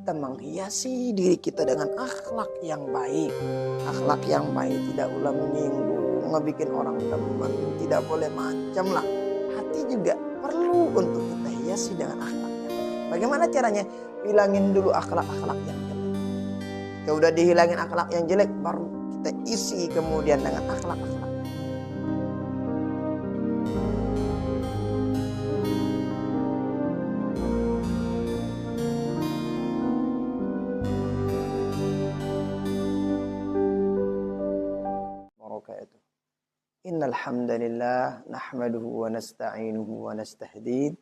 kita menghiasi diri kita dengan akhlak yang baik. Akhlak yang baik tidak ulah menyinggung, ngebikin orang teman, tidak boleh macam lah. Hati juga perlu untuk kita hiasi dengan akhlak yang baik. Bagaimana caranya? Hilangin dulu akhlak-akhlak yang jelek. Kalau udah dihilangin akhlak yang jelek, baru kita isi kemudian dengan akhlak-akhlak. Innal hamdalillah nahmaduhu wa nasta'inuhu wa nastahdiih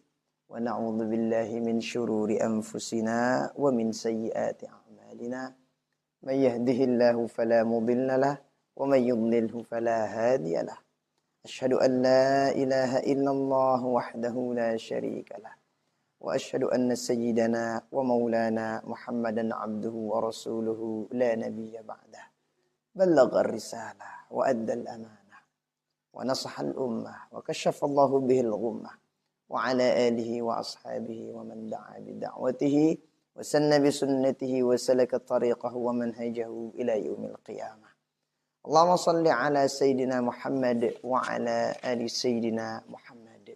wa na'udzu billahi min syururi anfusina wa min sayyiati a'malina. May yahdihillahu fala mudilla lahu wa may yudlilhu fala hadiya lahu. Asyhadu an la ilaha illallah wahdahu la syarika lahu wa asyhadu anna sayyidana wa maulana Muhammadan abduhu wa rasuluhu la nabiyya ba'dah. Ballagha ar-risalah wa adda al-amanah wa nasaha al-ummah wa kashafa Allahu bihi al-ghummah wa ala alihi wa ashabihi wa man da'a bi da'watihi wa sanna bi sunnatihi wa salaka tariqahu wa manhajahu ila yaumil qiyamah. Allahumma salli ala sayyidina Muhammad wa ala ali sayyidina Muhammad.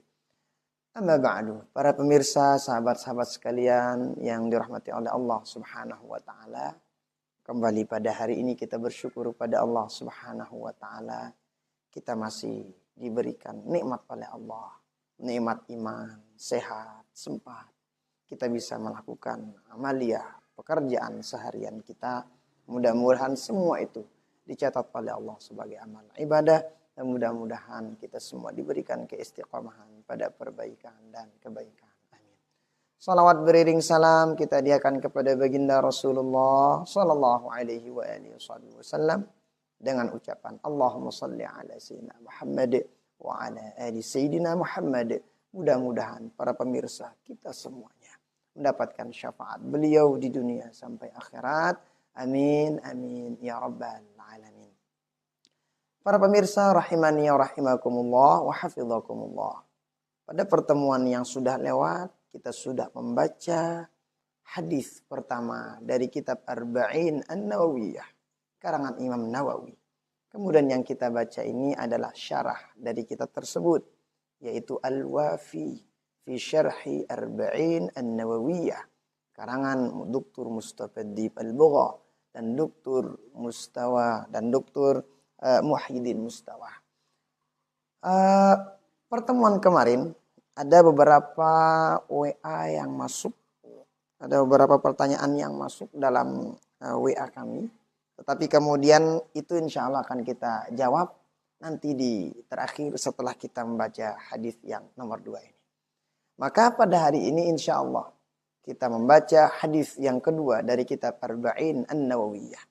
Amma ba'du, para pemirsa, sahabat-sahabat sekalian yang dirahmati oleh Allah Subhanahu wa taala. Kembali pada hari ini kita bersyukur pada Allah Subhanahu wa taala. Kita masih diberikan nikmat oleh Allah. Nikmat iman, sehat, sempat. Kita bisa melakukan amaliyah, pekerjaan seharian kita. Mudah-mudahan semua itu dicatat oleh Allah sebagai amal ibadah. Dan mudah-mudahan kita semua diberikan keistiqomahan pada perbaikan dan kebaikan. Amin. Salawat beriring salam kita hadiahkan kepada baginda Rasulullah sallallahu alaihi wa alihi wasallam. Dengan ucapan Allahumma salli ala sayyidina Muhammad wa ala ali sayyidina Muhammad. Mudah-mudahan para pemirsa kita semuanya mendapatkan syafaat beliau di dunia sampai akhirat. Amin, amin, ya rabbal alamin. Para pemirsa rahimani wa rahimakumullah wa hafidhakumullah. Pada pertemuan yang sudah lewat, kita sudah membaca hadis pertama dari kitab Arba'in An-Nawawiyah, karangan Imam Nawawi. Kemudian yang kita baca ini adalah syarah dari kitab tersebut, yaitu Al-Wafi fi Syarhi Arba'in An-Nawawiyah, karangan Dr. Mustafa Dib Al-Bugha dan Dr. Mustawa dan Dr. Muhyiddin Mustawa. Pertemuan kemarin ada beberapa WA yang masuk, ada beberapa pertanyaan yang masuk dalam WA kami. Tetapi kemudian itu insya Allah akan kita jawab nanti di terakhir setelah kita membaca hadis yang nomor 2 ini. Maka pada hari ini insya Allah kita membaca hadis yang kedua dari kitab Arba'in An-Nawawiyah.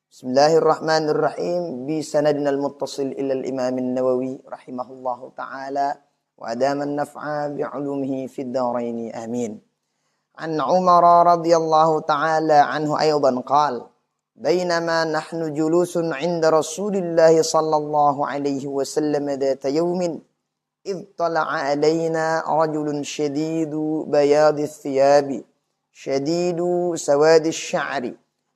Bismillahirrahmanirrahim. Bi sanadina al-muttasil ila al-imam an-Nawawi rahimahullahu ta'ala wa adama an-naf'a bi'ulumihi fid darain amin. An Umar radhiyallahu ta'ala anhu aydan qala بينما نحن جلوس عند رسول الله صلى الله عليه وسلم ذات يوم إذ طلع علينا رجل شديد بياض الثياب شديد سواد الشعر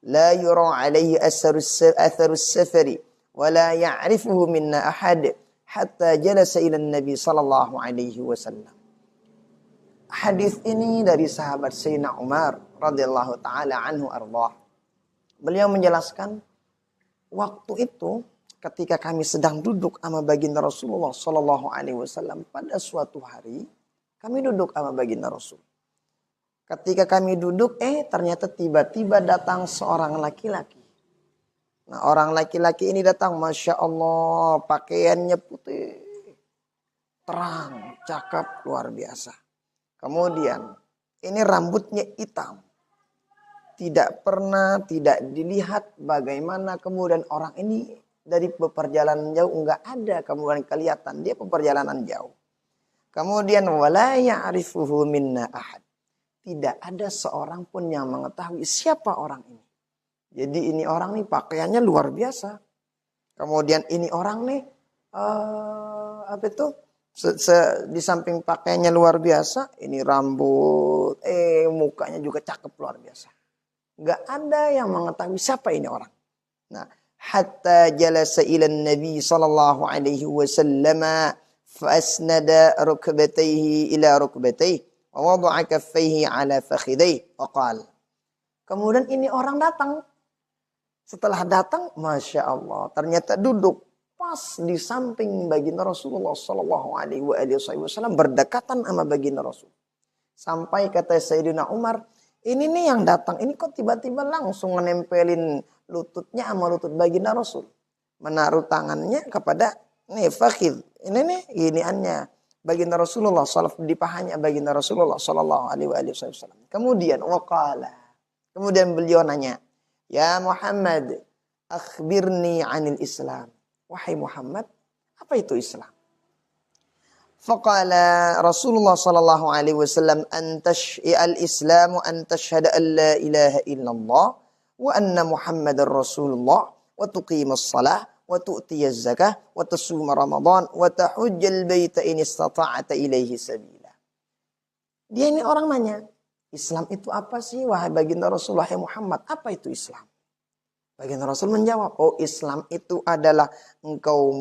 لا يرى عليه أثر السفر ولا يعرفه منا أحد حتى جلس إلى النبي صلى الله عليه وسلم. Hadis ini dari sahabat Sayyidina Umar radhiyallahu taala anhu ardhah. Beliau menjelaskan, waktu itu ketika kami sedang duduk sama baginda Rasulullah sallallahu alaihi wasallam pada suatu hari, kami duduk sama baginda Rasul. Ketika kami duduk, ternyata tiba-tiba datang seorang laki-laki. Nah, orang laki-laki ini datang, Masya Allah, pakaiannya putih, terang, cakep, luar biasa. Kemudian, ini rambutnya hitam. Tidak dilihat bagaimana kemudian orang ini dari perjalanan jauh, enggak ada kemudian kelihatan dia perjalanan jauh. Kemudian wala ya'rifuhu minna ahad. Tidak ada seorang pun yang mengetahui siapa orang ini. Jadi ini orang nih pakaiannya luar biasa. Kemudian ini orang nih Di samping pakaiannya luar biasa, ini rambut, mukanya juga cakep luar biasa. Gak ada yang mengetahui siapa ini orang. Nah, hatta jalasa ila Nabi sallallahu alaihi wasallam fa asnada rukbatayhi ila rukbatayhi wa wada'a kaffayhi ala fakhidayhi wa qala. Kemudian ini orang datang. Setelah datang, Masya Allah, ternyata duduk pas di samping baginda Rasulullah sallallahu alaihi wasallam, berdekatan sama baginda Rasul. Sampai kata Sayyidina Umar, ini nih yang datang, ini kok tiba-tiba langsung menempelin lututnya sama lutut baginda Rasul. Menaruh tangannya kepada nih fakhid. Ini nih giniannya baginda Rasulullah di pahanya baginda Rasulullah sallallahu alaihi wasallam. Kemudian waqala. Kemudian beliau nanya, "Ya Muhammad, akhbirni 'anil Islam." Wahai Muhammad, apa itu Islam? Faqala Rasulullah sallallahu alaihi wasallam, al-Islamu an tashhada an la ilaha illallah wa anna Muhammadar Rasulullah wa tuqimas shalah wa tu'tiyaz zakah wa tasuma Ramadan wa tahujjal baita in istata'ta ilaihi sabila. Dia ini orang nanya, Islam itu apa sih wahai baginda Rasulullah Muhammad? Apa itu Islam? Baginda Rasul menjawab, oh Islam itu adalah engkau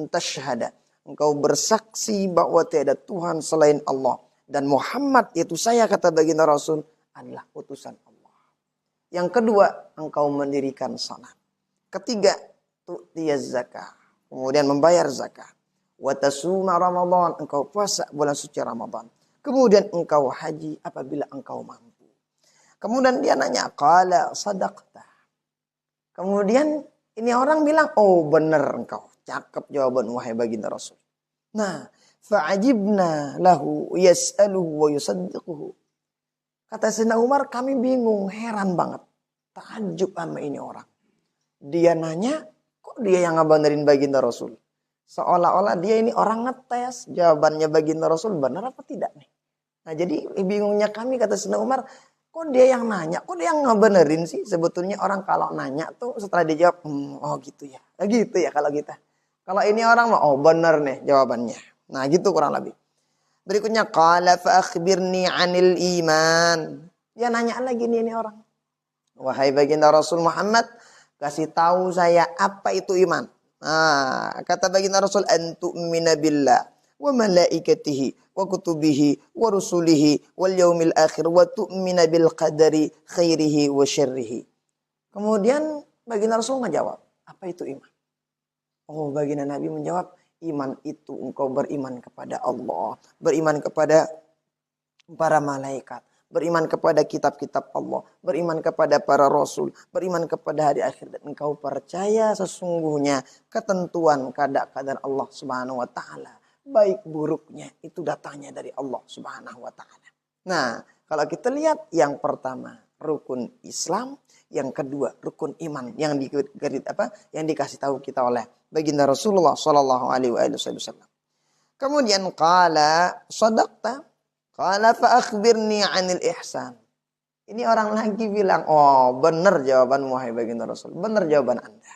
tasyhada, engkau bersaksi bahwa tiada Tuhan selain Allah. Dan Muhammad itu saya, kata baginda Rasul, adalah utusan Allah. Yang kedua, engkau mendirikan salat. Ketiga, tu'tiyaz zakah, kemudian membayar zakat. Wa tasuma Ramadan, engkau puasa bulan suci Ramadan. Kemudian engkau haji apabila engkau mampu. Kemudian dia nanya, qala sadaqta. Kemudian ini orang bilang, oh benar engkau. Cakep jawaban wahai baginda Rasul. Nah, fa'ajibna lahu yas'aluhu wa yusaddiquhu. Kata Sayyidina Umar, kami bingung, heran banget. Takjub sama ini orang. Dia nanya, kok dia yang ngabanerin baginda Rasul? Seolah-olah dia ini orang ngetes. Jawabannya baginda Rasul benar apa tidak nih? Nah jadi bingungnya kami, kata Sayyidina Umar, kok dia yang nanya, kok dia yang ngebenerin sih? Sebetulnya orang kalau nanya tuh setelah dijawab, oh gitu ya. Gitu ya kalau kita. Kalau ini orang, oh bener nih jawabannya. Nah gitu kurang lebih. Berikutnya, qala fa akhbirni 'anil iman. Dia nanya lagi nih ini orang. Wahai baginda Rasul Muhammad, kasih tahu saya apa itu iman. Nah, kata baginda Rasul, antu'mina billah wa malaikatihi wa kutubihi wa rusulihi wal yaumil akhir wa tu'mina bil qadari khairihi wa syarrihi. Kemudian baginda Rasul ngejawab, apa itu iman? Oh, baginda Nabi menjawab, iman itu engkau beriman kepada Allah, beriman kepada para malaikat, beriman kepada kitab-kitab Allah, beriman kepada para rasul, beriman kepada hari akhir, dan engkau percaya sesungguhnya ketentuan kadar Allah Subhanahu wa taala, baik buruknya itu datangnya dari Allah Subhanahu wa taala. Nah, kalau kita lihat yang pertama rukun Islam, yang kedua rukun iman yang dikasih tahu kita oleh baginda Rasulullah sallallahu alaihi wasallam. Kemudian qala sadaqta, qala fa akhbirni 'anil ihsan. Ini orang lagi bilang, oh benar jawaban wahai baginda Rasul, benar jawaban Anda.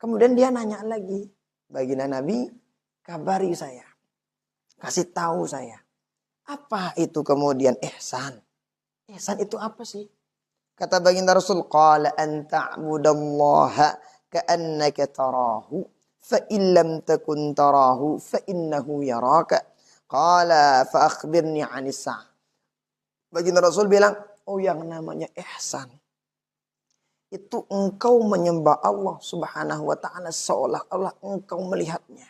Kemudian dia nanya lagi, baginda Nabi, kabari saya, kasih tahu saya, apa itu kemudian ihsan? Ihsan itu apa sih? Kata baginda Rasul, qala an ta'budallaha ka'annaka tarahu fa in lam takun tarahu fa innahu yaraka. Qala fa akhbirni 'anis sa'ah. Baginda Rasul bilang, oh yang namanya ihsan itu engkau menyembah Allah Subhanahu wa taala seolah-olah engkau melihatnya.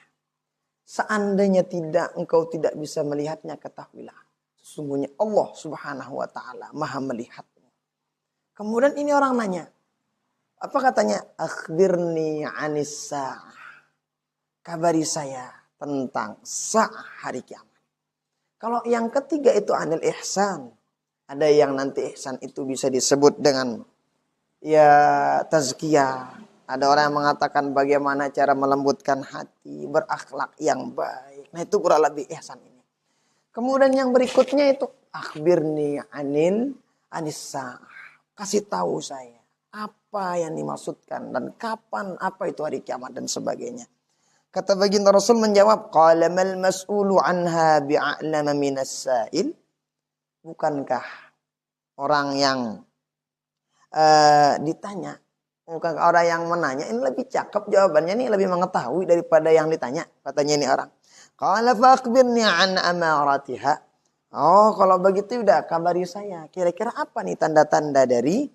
Seandainya engkau tidak bisa melihatnya, ketahuilah sesungguhnya Allah Subhanahu wa taala Maha melihatmu. Kemudian ini orang nanya, apa katanya? Akhbirni 'anis sa'ah. Kabari saya tentang sa'ah, hari kiamat. Kalau yang ketiga itu 'anil ihsan. Ada yang nanti ihsan itu bisa disebut dengan tazkiyah. Ada orang yang mengatakan bagaimana cara melembutkan hati, berakhlak yang baik. Nah itu kurang lebih ihsan ini. Kemudian yang berikutnya itu akhbirni 'anis sa'ah. Kasih tahu saya apa yang dimaksudkan dan kapan, apa itu hari kiamat dan sebagainya. Kata baginda Rasul menjawab, qala mal mas'ulu anha bi'a'lama minas sa'il. Bukankah orang yang ditanya, bukan orang yang menanya ini lebih cakep jawabannya, ini lebih mengetahui daripada yang ditanya, katanya ini orang. Qala fa akhbirni an amaratiha. Oh, kalau begitu udah kabari saya. Kira-kira apa nih tanda-tanda dari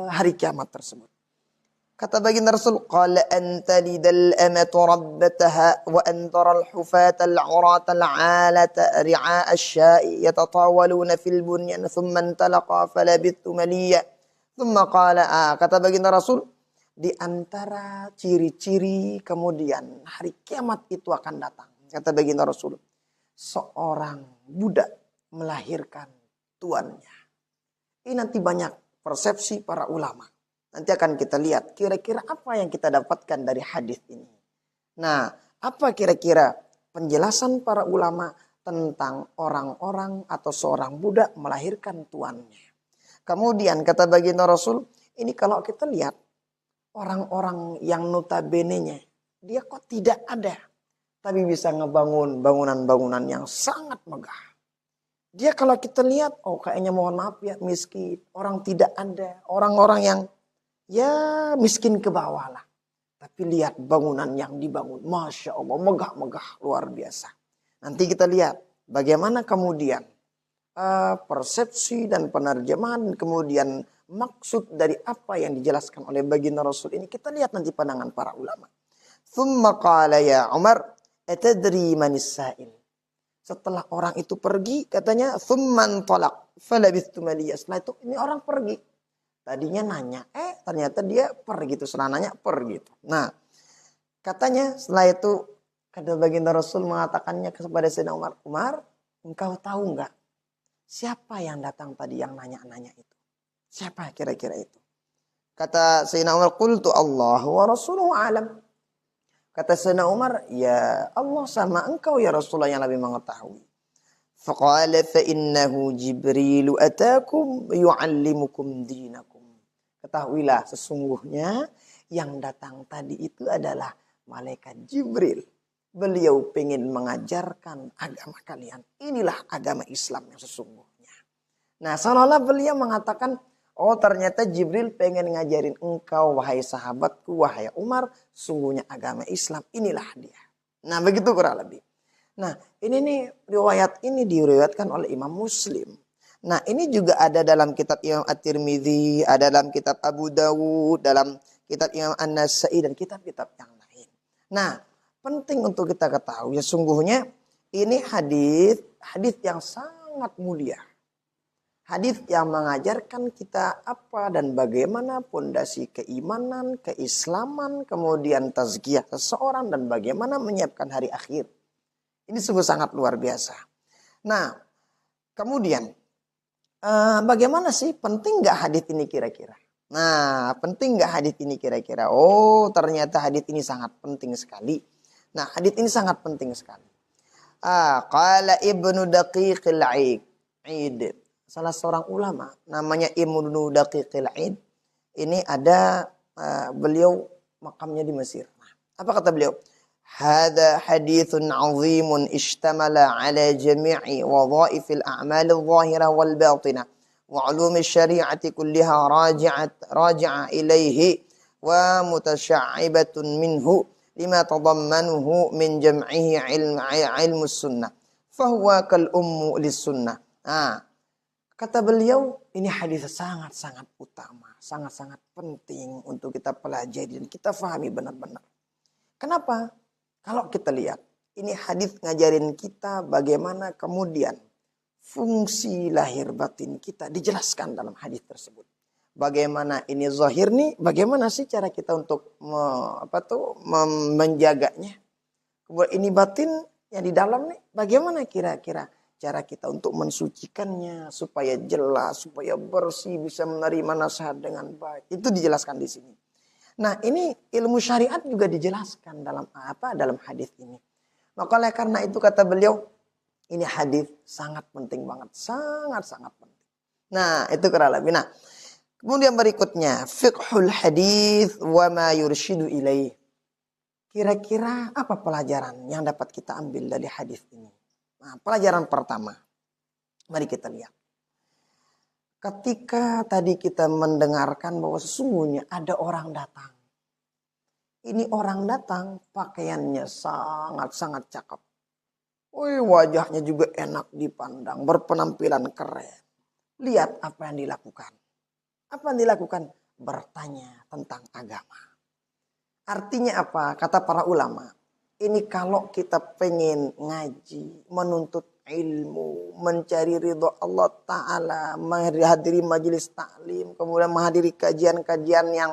hari kiamat tersebut? Kata baginda Rasul, qala anta lidal amatu rabbataha wa antara al-hufata al-'urata al-'alata ri'a asy-sya'i yatatawaluna fil bunyan thumma intalaqa falabithu maliya. Thumma qala, kata baginda Rasul, di antara ciri-ciri kemudian hari kiamat itu akan datang. Kata baginda Rasul, seorang budak melahirkan tuannya. Ini nanti banyak persepsi para ulama. Nanti akan kita lihat kira-kira apa yang kita dapatkan dari hadis ini. Nah, apa kira-kira penjelasan para ulama tentang orang-orang atau seorang budak melahirkan tuannya. Kemudian kata baginda Rasul, ini kalau kita lihat orang-orang yang notabene-nya dia kok tidak ada, tapi bisa ngebangun bangunan-bangunan yang sangat megah. Dia kalau kita lihat, oh kayaknya mohon maaf ya miskin, orang tidak ada, orang-orang yang ya miskin ke bawah lah. Tapi lihat bangunan yang dibangun. Masya Allah, megah-megah, luar biasa. Nanti kita lihat bagaimana kemudian persepsi dan penerjemahan, kemudian maksud dari apa yang dijelaskan oleh baginda Rasul ini. Kita lihat nanti pandangan para ulama. Thumma qala ya Umar, atadri manis sa'il. Setelah orang itu pergi, katanya, thumman talaq, falabithtu maliya. Setelah itu, ini orang pergi. Tadinya nanya, ternyata dia gitu. Setelah nanya, gitu. Nah, katanya setelah itu, kata baginda Rasul mengatakannya kepada Sayyidina Umar, Umar, engkau tahu enggak siapa yang datang tadi yang nanya-nanya itu? Siapa kira-kira itu? Kata Sayyidina Umar, qultu Allah wa Rasuluhu alam. Kata Sayyidina Umar, ya Allah sama engkau ya Rasulullah yang lebih mengetahui. Faqala fa innahu Jibril atakum yu'allimukum dinakum. Ketahuilah sesungguhnya yang datang tadi itu adalah malaikat Jibril. Beliau ingin mengajarkan agama kalian. Inilah agama Islam yang sesungguhnya. Nah, seolah-olah beliau mengatakan, oh ternyata Jibril pengen ngajarin engkau wahai sahabatku, wahai Umar, sungguhnya agama Islam inilah dia. Nah, begitu kurang lebih. Nah, ini nih riwayat ini diriwayatkan oleh Imam Muslim. Nah, ini juga ada dalam kitab Imam At-Tirmidzi, ada dalam kitab Abu Dawud, dalam kitab Imam An-Nasa'i dan kitab-kitab yang lain. Nah, penting untuk kita ketahui sesungguhnya ini hadis yang sangat mulia. Hadis yang mengajarkan kita apa dan bagaimana pondasi keimanan, keislaman, kemudian tazkiyah seseorang dan bagaimana menyiapkan hari akhir. Ini sungguh sangat luar biasa. Nah, kemudian bagaimana sih penting nggak hadis ini kira-kira? Nah, penting nggak hadis ini kira-kira? Oh, ternyata hadis ini sangat penting sekali. Nah, hadis ini sangat penting sekali. Qala Ibnu Daqiqil Aid. Salah seorang ulama namanya Ibnu Daqiqil Aid. Ini ada beliau makamnya di Mesir. Nah, apa kata beliau? Hada hadithun azimun ishtamala ala jami'i wadhaifil a'malil zahirah wal batinah wa ulumi syari'ati kulliha raji'a ilaihi wa mutasyaibatun minhu lima tadammanuhu min jam'ihi ilmu sunnah fahuwa kal ummu lis sunnah. Kata beliau, ini hadis sangat-sangat utama, sangat-sangat penting untuk kita pelajari dan kita fahami benar-benar. Kenapa? Kalau kita lihat, ini hadis ngajarin kita bagaimana kemudian fungsi lahir batin kita dijelaskan dalam hadis tersebut. Bagaimana ini zahir nih, bagaimana sih cara kita untuk menjaganya. Kemudian ini batin yang di dalam nih, bagaimana kira-kira cara kita untuk mensucikannya supaya jelas, supaya bersih, bisa menerima nasihat dengan baik. Itu dijelaskan di sini. Nah, ini ilmu syariat juga dijelaskan dalam hadis ini. Maka oleh karena itu kata beliau, ini hadis sangat penting banget, sangat-sangat penting. Nah, itu kurang lebih. Nah, kemudian berikutnya, fiqhul hadis wa ma yurshidu ilaih. Kira-kira apa pelajaran yang dapat kita ambil dari hadis ini? Nah, pelajaran pertama, mari kita lihat. Ketika tadi kita mendengarkan bahwa sesungguhnya ada orang datang. Ini orang datang pakaiannya sangat-sangat cakep. Wih, wajahnya juga enak dipandang, berpenampilan keren. Lihat apa yang dilakukan. Apa yang dilakukan? Bertanya tentang agama. Artinya apa? Kata para ulama. Ini kalau kita pengen ngaji, menuntut ilmu, mencari ridho Allah Ta'ala, menghadiri majelis taklim, kemudian menghadiri kajian-kajian yang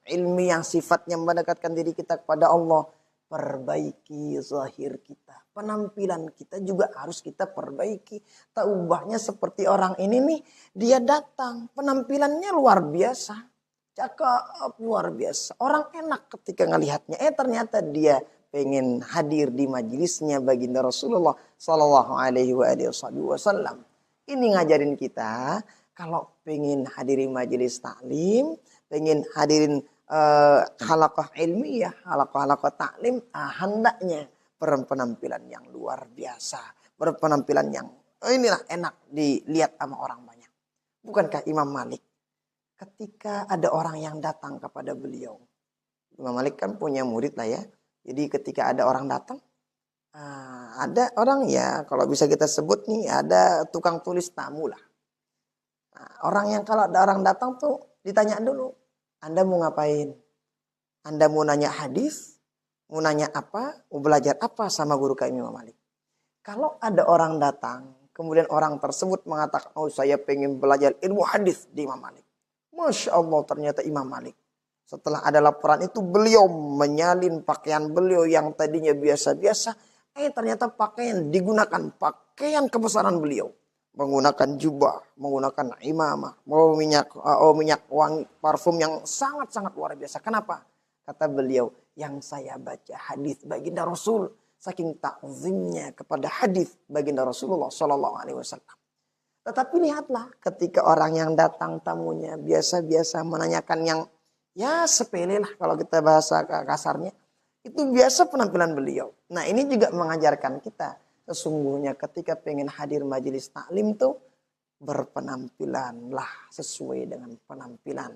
ilmi yang sifatnya mendekatkan diri kita kepada Allah. Perbaiki zahir kita. Penampilan kita juga harus kita perbaiki. Tak ubahnya seperti orang ini nih. Dia datang. Penampilannya luar biasa. Cakep luar biasa. Orang enak ketika ngelihatnya. Ternyata dia pengen hadir di majelisnya baginda Rasulullah Sallallahu Alaihi Wasallam. Ini ngajarin kita. Kalau pengen hadiri majelis taklim. Pengen hadirin halaqah ilmiah, halaqah taklim, hendaknya berpenampilan yang luar biasa, berpenampilan yang inilah enak dilihat sama orang banyak. Bukankah Imam Malik ketika ada orang yang datang kepada beliau, Imam Malik kan punya murid lah ya, jadi ketika ada orang datang, ada orang ya kalau bisa kita sebut nih ada tukang tulis tamu lah. Orang yang kalau ada orang datang tuh ditanya dulu, Anda mau ngapain? Anda mau nanya hadis? Mau nanya apa? Mau belajar apa sama guru kami Imam Malik? Kalau ada orang datang, kemudian orang tersebut mengatakan, oh saya pengen belajar ilmu hadis di Imam Malik. Masya Allah ternyata Imam Malik. Setelah ada laporan itu beliau menyalin pakaian beliau yang tadinya biasa-biasa. Ternyata pakaian digunakan, pakaian kebesaran beliau. Menggunakan jubah, menggunakan imamah, minyak wangi, parfum yang sangat-sangat luar biasa. Kenapa? Kata beliau, yang saya baca hadis baginda Rasul, saking takzimnya kepada hadis baginda Rasulullah Sallallahu Alaihi Wasallam. Tetapi lihatlah, ketika orang yang datang tamunya biasa-biasa menanyakan yang ya sepele lah kalau kita bahasa kasarnya, itu biasa penampilan beliau. Nah ini juga mengajarkan kita. Sesungguhnya ketika pengen hadir majelis taklim tuh berpenampilanlah sesuai dengan penampilan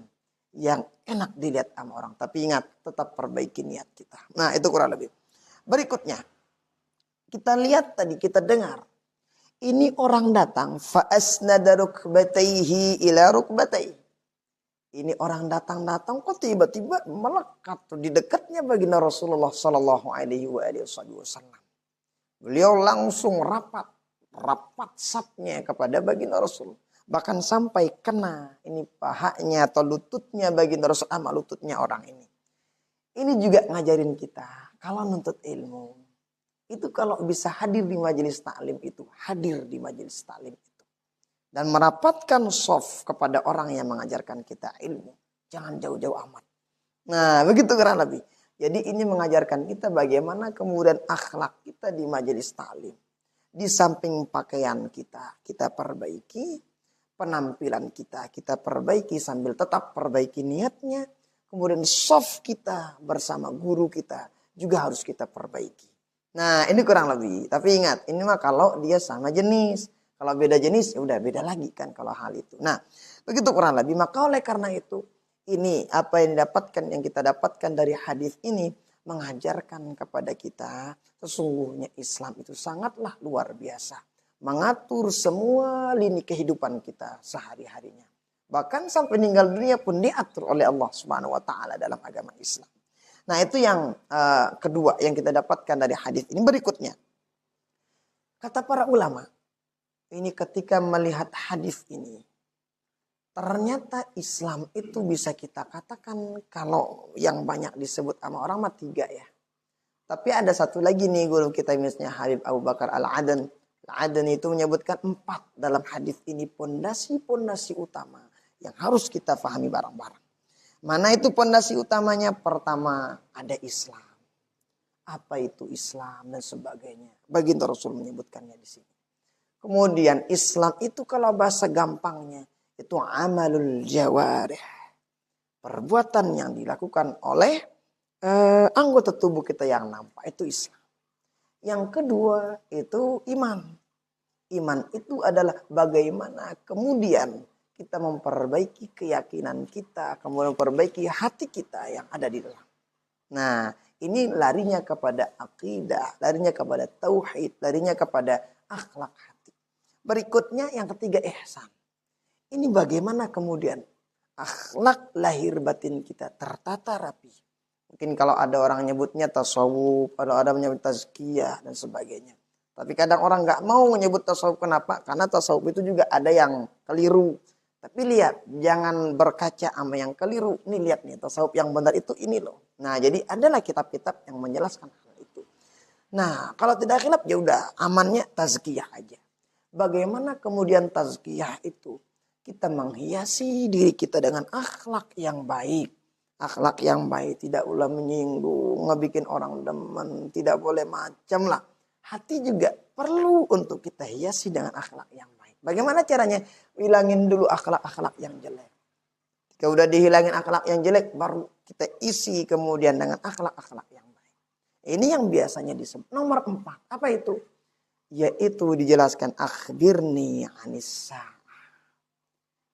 yang enak dilihat sama orang. Tapi ingat, tetap perbaiki niat kita. Nah itu kurang lebih. Berikutnya, kita lihat tadi, kita dengar. Ini orang datang, fa'asnada rukbatayhi ila rukbatayhi. Ini orang datang kok tiba-tiba melekat di dekatnya baginda Rasulullah Sallallahu Alaihi Wasallam. Beliau langsung rapat sapnya kepada baginda Rasul. Bahkan sampai kena ini pahanya atau lututnya baginda Rasul sama lututnya orang ini. Ini juga ngajarin kita kalau nuntut ilmu. Itu kalau bisa hadir di majelis taklim itu. Hadir di majelis taklim itu. Dan merapatkan soft kepada orang yang mengajarkan kita ilmu. Jangan jauh-jauh amat. Nah begitu kurang lebih. Jadi ini mengajarkan kita bagaimana kemudian akhlak kita di majelis taklim. Di samping pakaian kita perbaiki. Penampilan kita perbaiki sambil tetap perbaiki niatnya. Kemudian soft kita bersama guru kita juga harus kita perbaiki. Nah ini kurang lebih. Tapi ingat ini mah kalau dia sama jenis. Kalau beda jenis ya udah beda lagi kan kalau hal itu. Nah begitu kurang lebih. Maka oleh karena itu. Ini apa yang kita dapatkan dari hadis ini mengajarkan kepada kita sesungguhnya Islam itu sangatlah luar biasa. Mengatur semua lini kehidupan kita sehari-harinya. Bahkan sampai meninggal dunia pun diatur oleh Allah Subhanahu wa taala dalam agama Islam. Nah, itu yang kedua yang kita dapatkan dari hadis ini. Berikutnya. Kata para ulama, ini ketika melihat hadis ini, ternyata Islam itu bisa kita katakan kalau yang banyak disebut sama orang mah 3 ya. Tapi ada satu lagi nih guru kita misalnya Habib Abu Bakar Al-Adan. Al-Adan itu menyebutkan 4 dalam hadis ini pondasi-pondasi utama yang harus kita pahami bareng-bareng. Mana itu pondasi utamanya? Pertama ada Islam. Apa itu Islam dan sebagainya. Baginda Rasul menyebutkannya di sini. Kemudian Islam itu kalau bahasa gampangnya itu amalul jawarih. Perbuatan yang dilakukan oleh anggota tubuh kita yang nampak itu Islam. Yang kedua itu iman. Iman itu adalah bagaimana kemudian kita memperbaiki keyakinan kita, kemudian memperbaiki hati kita yang ada di dalam. Nah, ini larinya kepada akidah, larinya kepada tauhid, larinya kepada akhlak hati. Berikutnya yang ketiga ihsan. Ini bagaimana kemudian akhlak lahir batin kita tertata rapi. Mungkin kalau ada orang nyebutnya tasawuf, kalau ada menyebut tazkiyah dan sebagainya. Tapi kadang orang nggak mau menyebut tasawuf. Kenapa? Karena tasawuf itu juga ada yang keliru. Tapi lihat, jangan berkaca sama yang keliru. Ini lihat nih, tasawuf yang benar itu ini loh. Nah, jadi adalah kitab-kitab yang menjelaskan hal itu. Nah, kalau tidak khilaf ya udah amannya tazkiyah aja. Bagaimana kemudian tazkiyah itu? Kita menghiasi diri kita dengan akhlak yang baik. Akhlak yang baik, tidak ulah menyinggung, ngebikin orang demen, tidak boleh macam lah. Hati juga perlu untuk kita hiasi dengan akhlak yang baik. Bagaimana caranya? Hilangin dulu akhlak-akhlak yang jelek. Jika udah dihilangin akhlak yang jelek, baru kita isi kemudian dengan akhlak-akhlak yang baik. Ini yang biasanya disebut. Nomor 4, apa itu? Yaitu dijelaskan akhbirni anissa.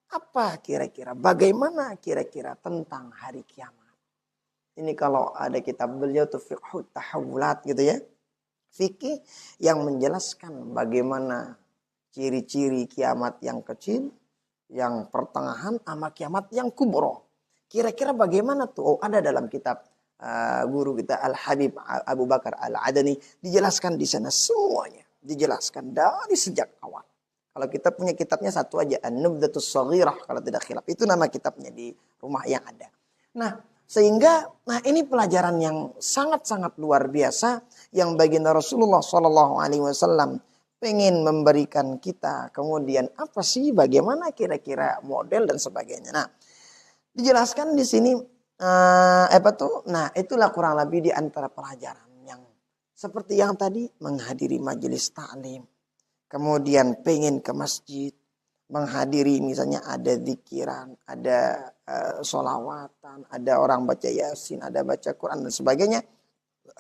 Apa kira-kira? Bagaimana kira-kira tentang hari kiamat? Ini kalau ada kitab beliau tuh fiqhut tahawulat gitu ya. Fikih yang menjelaskan bagaimana ciri-ciri kiamat yang kecil, yang pertengahan, sama kiamat yang kubro. Kira-kira bagaimana tuh? Oh, ada dalam kitab guru kita Al-Habib Abu Bakar Al-Adani. Dijelaskan di sana semuanya. Dijelaskan dari sejak awal. Kalau kita punya kitabnya satu aja, An-Nubdatus Shaghirah kalau tidak khilaf. Itu nama kitabnya di rumah yang ada. Nah, sehingga ini pelajaran yang sangat-sangat luar biasa yang baginda Rasulullah SAW pengen memberikan kita. Kemudian apa sih, bagaimana kira-kira model dan sebagainya. Nah, dijelaskan di sini Nah, itulah kurang lebih di antara pelajaran yang seperti yang tadi menghadiri majelis ta'lim. Kemudian pengen ke masjid, menghadiri misalnya ada zikiran, ada sholawatan, ada orang baca yasin, ada baca Quran dan sebagainya.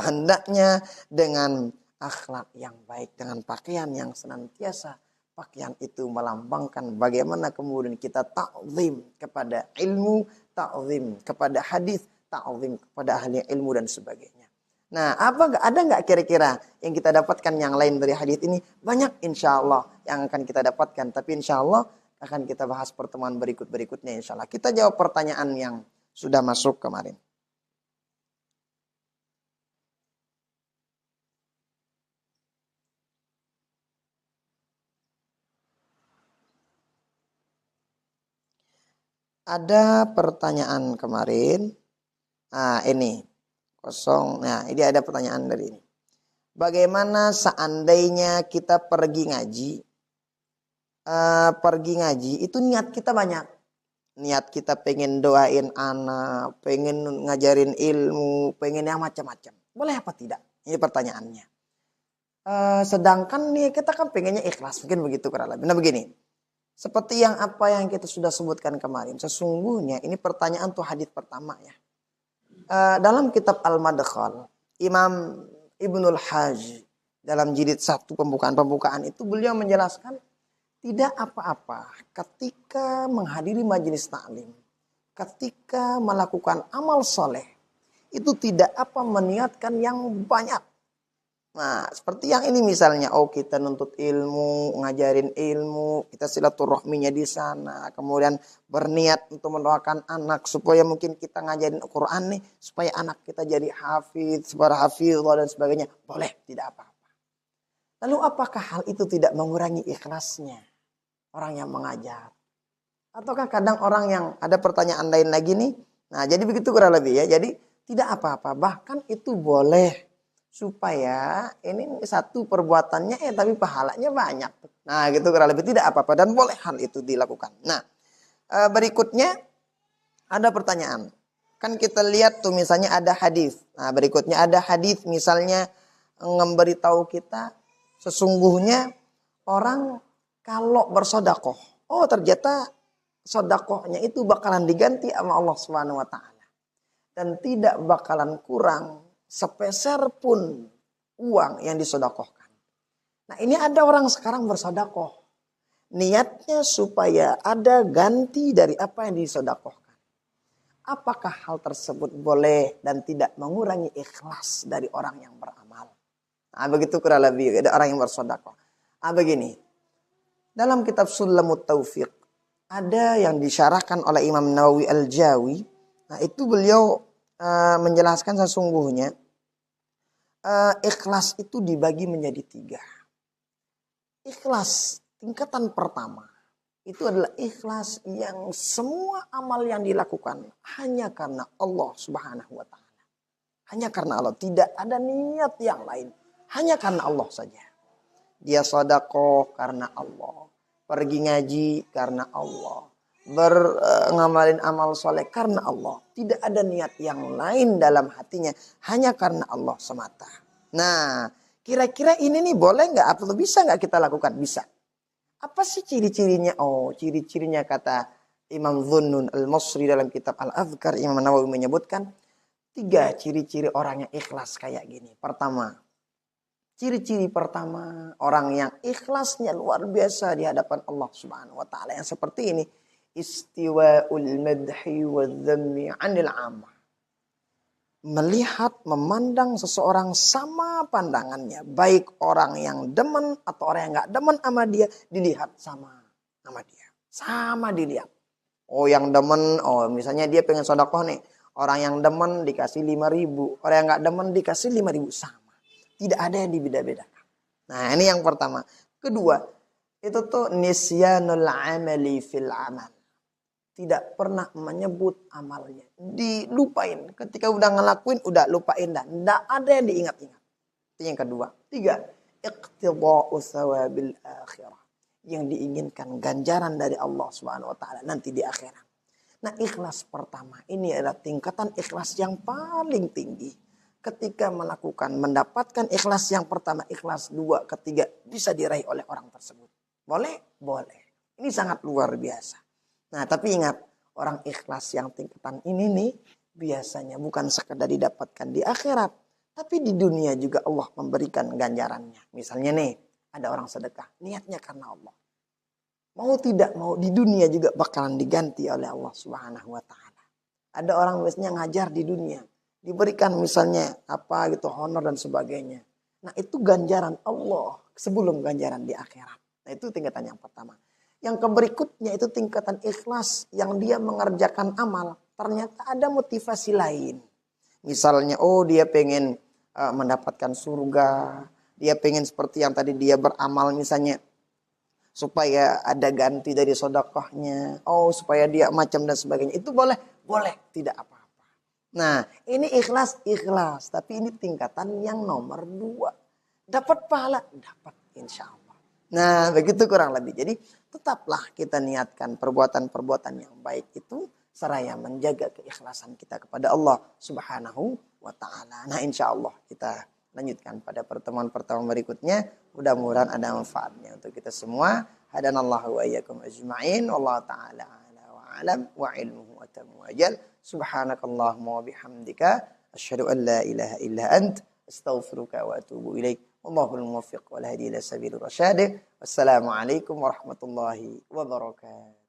Hendaknya dengan akhlak yang baik, dengan pakaian yang senantiasa. Pakaian itu melambangkan bagaimana kemudian kita ta'zim kepada ilmu, ta'zim kepada hadis, ta'zim kepada ahli ilmu dan sebagainya. Nah, ada nggak kira-kira yang kita dapatkan yang lain dari hadis ini? Banyak insya Allah yang akan kita dapatkan. Tapi insya Allah akan kita bahas pertemuan berikutnya insya Allah. Kita jawab pertanyaan yang sudah masuk kemarin. Ada pertanyaan kemarin. Ini. Kosong. Nah, ini ada pertanyaan dari ini. Bagaimana seandainya kita pergi ngaji itu niat kita banyak. Niat kita pengen doain anak, pengen ngajarin ilmu, pengen yang macam-macam. Boleh apa tidak? Ini pertanyaannya. Sedangkan nih kita kan pengennya ikhlas. Mungkin begitu kurang lebih. Nah begini. Seperti apa yang kita sudah sebutkan kemarin. Sesungguhnya ini pertanyaan tuh hadis pertama ya. Dalam kitab Al-Madkhal, Imam Ibnul Hajj dalam jilid 1 pembukaan itu beliau menjelaskan tidak apa-apa ketika menghadiri majelis ta'lim, ketika melakukan amal soleh itu tidak apa meniatkan yang banyak. Nah, seperti yang ini misalnya, kita nuntut ilmu, ngajarin ilmu, kita silaturahminya di sana, kemudian berniat untuk mendoakan anak supaya mungkin kita ngajarin Al-Quran nih, supaya anak kita jadi hafidz, hafidhah dan sebagainya. Boleh, tidak apa-apa. Lalu apakah hal itu tidak mengurangi ikhlasnya orang yang mengajar? Ataukah kadang orang yang ada pertanyaan lain lagi nih, nah jadi begitu kurang lebih ya, jadi tidak apa-apa, bahkan itu boleh. Supaya ini satu perbuatannya tapi pahalanya banyak. Nah gitu kurang lebih, tidak apa-apa dan boleh hal itu dilakukan. Nah berikutnya ada pertanyaan. Kan kita lihat tuh misalnya ada hadis. Nah berikutnya ada hadis misalnya memberitahu kita sesungguhnya orang kalau bersodakoh. Oh ternyata sodakohnya itu bakalan diganti sama Allah Subhanahu Wa Taala. dan tidak bakalan kurang sepeser pun uang yang disedekahkan. Nah, ini ada orang sekarang bersedekah. Niatnya supaya ada ganti dari apa yang disedekahkan. Apakah hal tersebut boleh dan tidak mengurangi ikhlas dari orang yang beramal? Nah, begitu kurang lebih ada orang yang bersedekah. Ah, begini. Dalam kitab Sulamut Taufiq ada yang disyarahkan oleh Imam Nawawi Al-Jawi. Nah, itu beliau menjelaskan sesungguhnya ikhlas itu dibagi menjadi 3. Ikhlas tingkatan pertama itu adalah ikhlas yang semua amal yang dilakukan hanya karena Allah Subhanahu wa taala. Hanya karena Allah, tidak ada niat yang lain. Hanya karena Allah saja. Dia sedekah karena Allah, pergi ngaji karena Allah, ngamalin amal soleh karena Allah. Tidak ada niat yang lain dalam hatinya, hanya karena Allah semata. Nah, kira-kira ini nih boleh nggak atau bisa nggak kita lakukan? Bisa. Apa sih ciri-cirinya? Oh, ciri-cirinya kata Imam Dhunnun Al-Masri dalam kitab Al-Adhkar, Imam Nawawi menyebutkan 3 ciri-ciri orang yang ikhlas kayak gini. Pertama, ciri-ciri pertama orang yang ikhlasnya luar biasa di hadapan Allah Subhanahu wa taala yang seperti ini, istiwa'ul madhi wa dhammi 'anil 'amah. Melihat, memandang seseorang sama pandangannya. Baik orang yang demen atau orang yang gak demen sama dia, dilihat sama dia. Sama dilihat. Oh yang demen, oh misalnya dia pengen sedekah nih. Orang yang demen dikasih 5.000. Orang yang gak demen dikasih 5.000 sama. Tidak ada yang dibeda-bedakan. Nah ini yang pertama. Kedua, itu tuh nisyanul amali fil amal. Tidak pernah menyebut amalnya. Dilupain. Ketika udah ngelakuin, udah lupain dah. Tidak ada yang diingat-ingat. Itu yang kedua. 3. Iqtida'u thawabil akhirah. Yang diinginkan ganjaran dari Allah Subhanahu wa taala nanti di akhirat. Nah, ikhlas pertama ini adalah tingkatan ikhlas yang paling tinggi. Ketika mendapatkan ikhlas yang pertama, ikhlas 2, ketiga bisa diraih oleh orang tersebut. Boleh? Boleh. Ini sangat luar biasa. Nah, tapi ingat, orang ikhlas yang tingkatan ini nih biasanya bukan sekedar didapatkan di akhirat, tapi di dunia juga Allah memberikan ganjarannya. Misalnya nih, ada orang sedekah, niatnya karena Allah. Mau tidak mau di dunia juga bakalan diganti oleh Allah Subhanahu wa taala. Ada orang biasanya ngajar di dunia, diberikan misalnya apa gitu honor dan sebagainya. Nah, itu ganjaran Allah sebelum ganjaran di akhirat. Nah, itu tingkatan yang pertama. Yang berikutnya itu tingkatan ikhlas yang dia mengerjakan amal. Ternyata ada motivasi lain. Misalnya, oh dia pengen mendapatkan surga. Dia pengen seperti yang tadi dia beramal misalnya. Supaya ada ganti dari sedekahnya. Oh supaya dia macam dan sebagainya. Itu boleh? Boleh. Tidak apa-apa. Nah ini ikhlas. Tapi ini tingkatan yang nomor 2. Dapat pahala? Dapat insya Allah. Nah begitu kurang lebih. Jadi tetaplah kita niatkan perbuatan-perbuatan yang baik itu seraya menjaga keikhlasan kita kepada Allah Subhanahu wa taala. Nah insya Allah kita lanjutkan pada pertemuan-pertemuan berikutnya. Mudah-mudahan ada manfaatnya untuk kita semua. Hadanallahu wa iyyakum ajma'in. Wallahu ta'ala ala wa alam wa ilmuhu atamu ajal. Subhanakallahumma wa bihamdika asyhadu an la ilaha illa ant astaghfiruka wa atubu ilaik. Wallahul muwaffiq wal hadi ila sabilir rasyad. Wassalamualaikum warahmatullahi wabarakatuh.